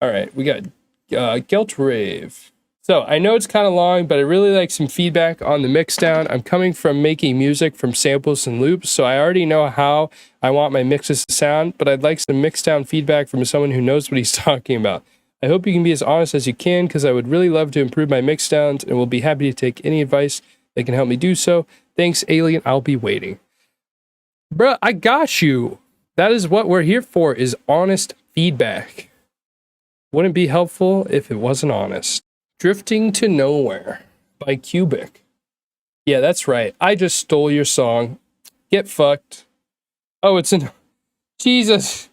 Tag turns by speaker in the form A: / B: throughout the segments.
A: All right, we got Gelt Rave. So I know it's kind of long, but I really like some feedback on the mix down. I'm coming from making music from samples and loops, so I already know how I want my mixes to sound, but I'd like some mix down feedback from someone who knows what he's talking about. I hope you can be as honest as you can, because I would really love to improve my mix downs, and will be happy to take any advice that can help me do so. Thanks, Alien. I'll be waiting. Bruh, I got you. That is what we're here for, is honest feedback. Wouldn't be helpful if it wasn't honest. Drifting to Nowhere by Cubic. Yeah, that's right. I just stole your song. Get fucked. Oh, it's an... Jesus.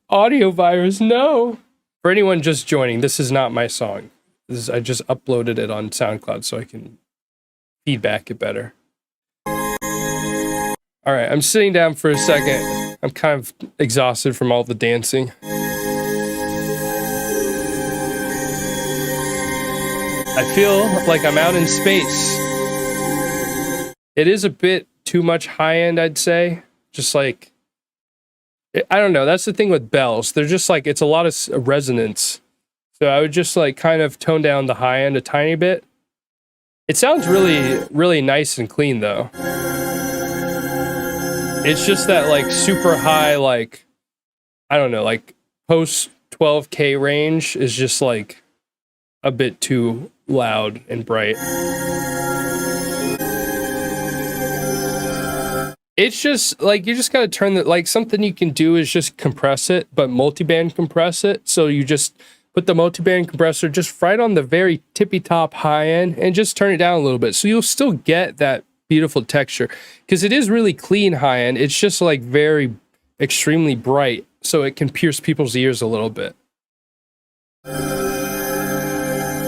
A: Audio virus, no. For anyone just joining, this is not my song. I just uploaded it on SoundCloud so I can feedback it better. Alright, I'm sitting down for a second. I'm kind of exhausted from all the dancing. I feel like I'm out in space. It is a bit too much high end, I'd say. Just like, I don't know. That's the thing with bells. They're just like, it's a lot of resonance. So I would just like kind of tone down the high end a tiny bit. It sounds really, really nice and clean though. It's just that like super high, like, I don't know, like post 12K range is just like a bit too loud and bright. It's just like, you just gotta turn the, like something you can do is just compress it, but multiband compress it. So you just put the multiband compressor just right on the very tippy top high end and just turn it down a little bit. So you'll still get that beautiful texture, because it is really clean high end. It's just like very extremely bright, so it can pierce people's ears a little bit.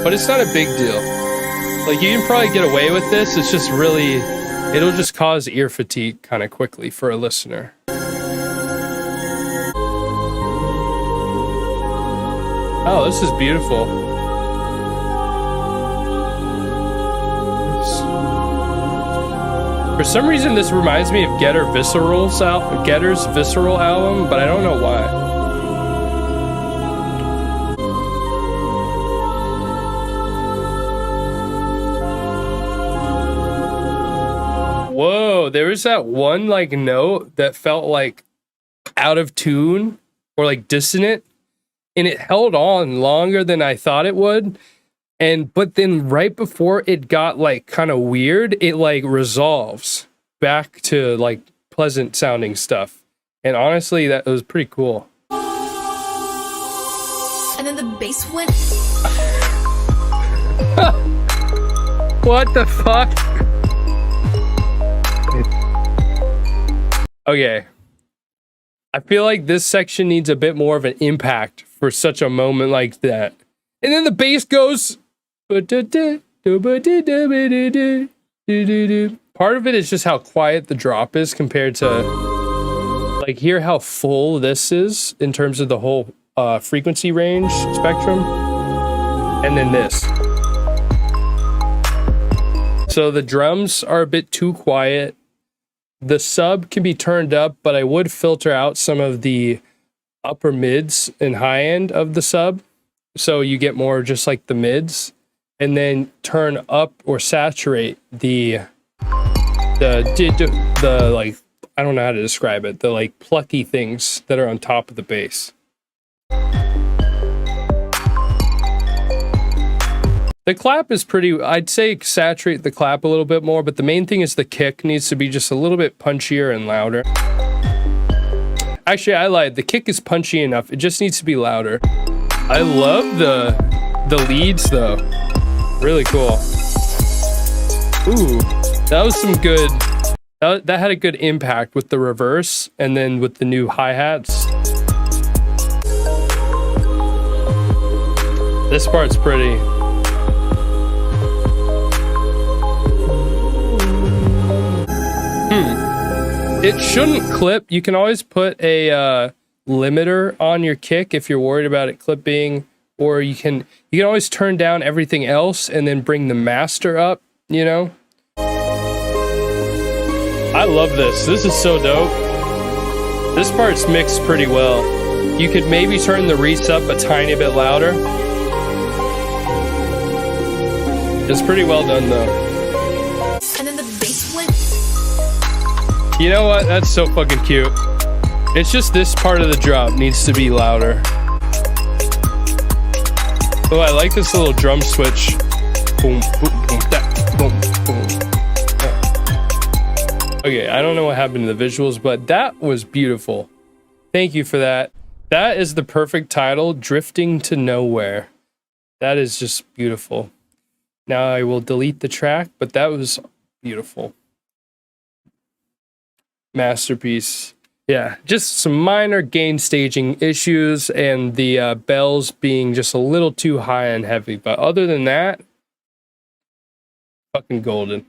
A: But it's not a big deal. Like, you can probably get away with this. It's just really, it'll just cause ear fatigue kind of quickly for a listener. Oh, this is beautiful. Oops. For some reason, this reminds me of Getter's Visceral album, but I don't know why. Whoa, there was that one like note that felt like out of tune or like dissonant, and it held on longer than I thought it would. But then right before it got like kind of weird, it like resolves back to like pleasant sounding stuff. And honestly, that was pretty cool.
B: And then the bass went.
A: What the fuck? Okay. I feel like this section needs a bit more of an impact for such a moment like that. And then the bass goes. Part of it is just how quiet the drop is compared to, like, hear how full this is in terms of the whole frequency range spectrum. And then this. So the drums are a bit too quiet. The sub can be turned up, but I would filter out some of the upper mids and high end of the sub, so you get more just like the mids, and then turn up or saturate the like, I don't know how to describe it, the like plucky things that are on top of the bass. The clap is pretty, I'd say saturate the clap a little bit more, but the main thing is the kick needs to be just a little bit punchier and louder. Actually, I lied. The kick is punchy enough. It just needs to be louder. I love the leads though. Really cool. Ooh, that was some good, that had a good impact with the reverse and then with the new hi-hats. This part's pretty. It shouldn't clip. You can always put a limiter on your kick if you're worried about it clipping, or you can always turn down everything else and then bring the master up, you know? I love this. This is so dope. This part's mixed pretty well. You could maybe turn the Reese up a tiny bit louder. It's pretty well done though.
B: And then the bass went.
A: You know what? That's so fucking cute. It's just this part of the drop needs to be louder. Oh, I like this little drum switch. Boom, boom, boom, that, boom, boom. Okay, I don't know what happened to the visuals, but that was beautiful. Thank you for that. That is the perfect title, Drifting to Nowhere. That is just beautiful. Now I will delete the track, but that was beautiful. Masterpiece. Yeah, just some minor gain staging issues and the bells being just a little too high and heavy. But other than that, fucking golden.